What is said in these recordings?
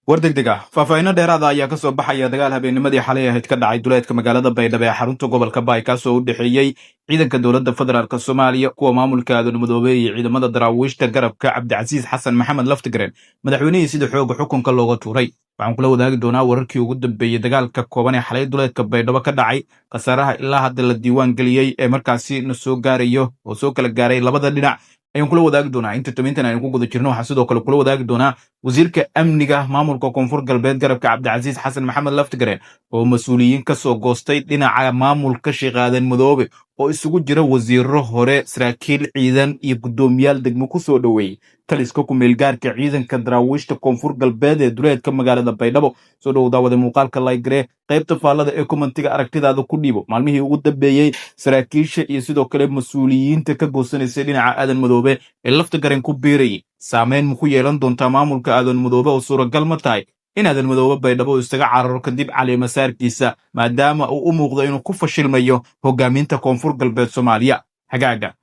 wardegdeg ah faahfaahinno dheeraada ayaa ka soo baxaya dagaal habeennimadii xalay ahayd ka dhacay duleedka magaalada baydhabo ee xarunta gobolka baay kaasoo u dhexeeyey ciidanka dowladda federaalk soomaaliya kuwa maamulka aadan madoobe iyo ciidamada daraawiishta garabka cabdicasiis xasan maxamed laftigreen madaxweynihii sida xooga xukunka looga tuuray waxaan kula wadaagi doonaa wararkii ugu dambeeyey dagaalka kooban ee xalay duleedka baydhabo ka dhacay khasaaraha ilaa hadda la diiwaan geliyey ee markaasi na soo gaarayo oo soo kala gaaray labada dhinac ayaan kula wadaagi doonaa inta tobantan aynu ku guda jirno waxaan sidoo kale kula wadaagi doonaa wasiirka amniga maamulka koonfur galbeed garabka cabdicasiis xasan maxamed laftigreen oo mas-uuliyiin ka soo goostay dhinaca maamulka sheekh aadan madoobe oo isugu jira wasiiro hore saraakiil ciidan iyo guddoomiyaal degmo ku soo dhoweeyey taliska ku-meelgaarka ciidanka daraawiishta koonfur galbeed ee duleedka magaalada baydhabo soo dhow daawada muuqaalka laygare qaybta faallada ee kommentiga aragtidaada ku dhiibo maalmihii ugu dambeeyey saraakiisha iyo sidoo kale mas-uuliyiinta ka goosanaysay dhinaca aadan madoobe ee laftigreen ku biirayay saameyn ma ku yeelan doontaa maamulka aadan madoobe oo suuragal ma tahay in aadan madoobe baydhabo isaga cararo kadib calimasaarkiisa maadaama uu u muuqdo inuu ku fashilmayo hogaaminta koonfur galbeed soomaaliya hagaaga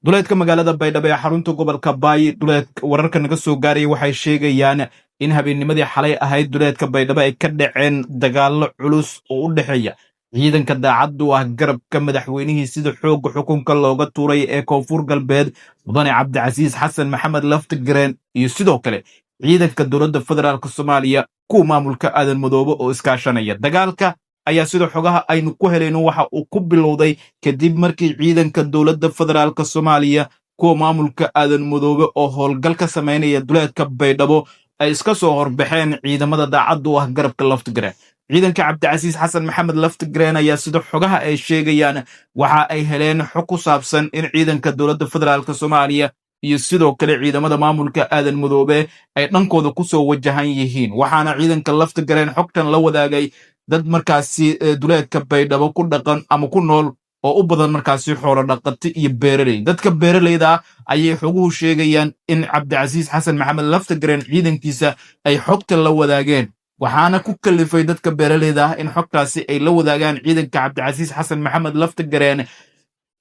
duleedka magaalada baydhabo ee xarunta gobolka baay wararka naga soo gaaraya waxay sheegayaan in habeennimadii xalay ahayd duleedka baydhabo ay ka dhaceen dagaallo culus oo u dhexeeya ciidanka daacaddu ah garabka madaxweynihii sida xoogga xukunka looga tuuray ee koonfur galbeed mudane cabdicasiis xasan maxamed laftigreen iyo sidoo kale ciidanka dowladda federaalk soomaaliya kuwa maamulka aadan madoobe oo iskaashanaya dagaalka ayaa sida xogaha aynu ku helayno waxa uu ku bilowday kadib markii ciidanka dowladda federaalk soomaaliya kuwa maamulka aadan madoobe oo howlgal ka samaynaya duleedka baydhabo ay iska soo horbaxeen ciidamada daacaddu ah garabka laftigreen ciidanka cabdicasiis xasan maxamed laftigreen ayaa sida xogaha ay sheegayaan waxa ay heleen xog ku saabsan in ciidanka dowladda federaalk soomaaliya iyo sidoo kale ciidamada maamulka aadan madoobe ay dhankooda ku soo wajahan yihiin waxaana ciidanka laftigreen xogtan la wadaagay dad markaasi duleedka baydhabo ku dhaqan ama ku nool oo u badan markaasi xoolo dhaqati iyo beeraley dadka beeraleyda ah ayay xoguhu sheegayaan in cabdicasiis xasan maxamed laftigreen ciidankiisa ay xogta la wadaageen waxaana ku kalifay dadka beeraleyda ah in xogtaasi ay la wadaagaan ciidanka cabdicasiis xasan maxamed laftigreen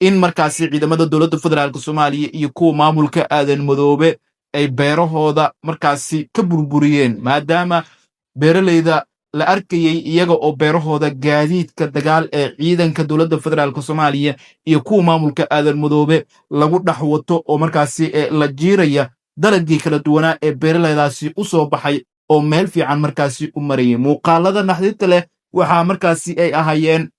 in markaasi ciidamada dowladda federaalk soomaaliya iyo kuwa maamulka aadan madoobe ay beerahooda markaasi ka burburiyeen maadaama beeraleyda la arkayey iyaga oo beerahooda gaadiidka dagaal ee ciidanka dowladda federaalk soomaaliya iyo kuwa maamulka aadan madoobe lagu dhex wato oo markaasi la jiiraya dalagii kala duwanaa ee beeraleydaasi u soo baxay oo meel fiican markaasi u marayay muuqaalada naxdinta leh waxaa markaasi ay ahaayeen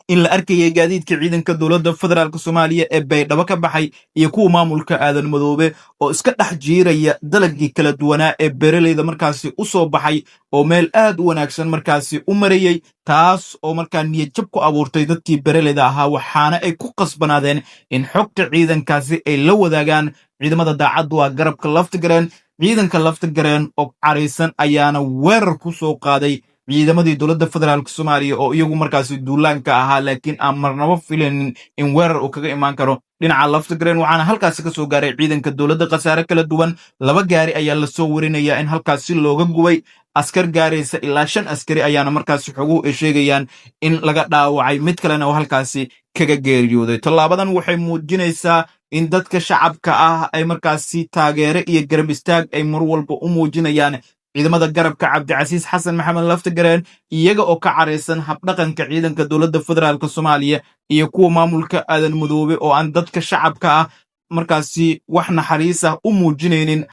in la arkayay gaadiidka ciidanka dowladda federaalk soomaaliya ee baydhabo ka baxay iyo kuwa maamulka aadan madoobe oo iska dhex jiiraya dalagii kala duwanaa ee beeraleyda markaasi u soo baxay oo meel aad u wanaagsan markaasi u marayey taas oo markaa niyadjab ku abuurtay dadkii beeraleyda ahaa waxaana ay ku qasbanaadeen in xogta ciidankaasi ay la wadaagaan ciidamada daacaddu ah garabka laftigreen ciidanka laftigreen oo caraysan ayaana weerar ku soo qaaday ciidamadii dowladda federaalk soomaaliya oo iyagu markaasi duulaanka ahaa laakiin aan marnabo filanin in weerar uu kaga imaan karo dhinaca laftigreen waxaana halkaasi ka soo gaaray ciidanka dowladda khasaare kala duwan 2 gaari ayaa la soo warinayaa in halkaasi looga gubay askar gaaraysa ilaa 5 askari ayaana markaasi xoguhu ay sheegayaan in laga dhaawacay mid kalena oo halkaasi kaga geeriyooday tallaabadan waxay muujinaysaa in dadka shacabka ah ay markaasi taageere iyo garab istaag ay mar walba u muujinayaan ciidamada garabka cabdicasiis xasan maxamed laftigreen iyaga oo ka caraysan habdhaqanka ciidanka dowladda federaalk soomaaliya iyo kuwa maamulka aadan madoobe oo aan dadka shacabka ah markaasi wax naxariis ah u muujinaynin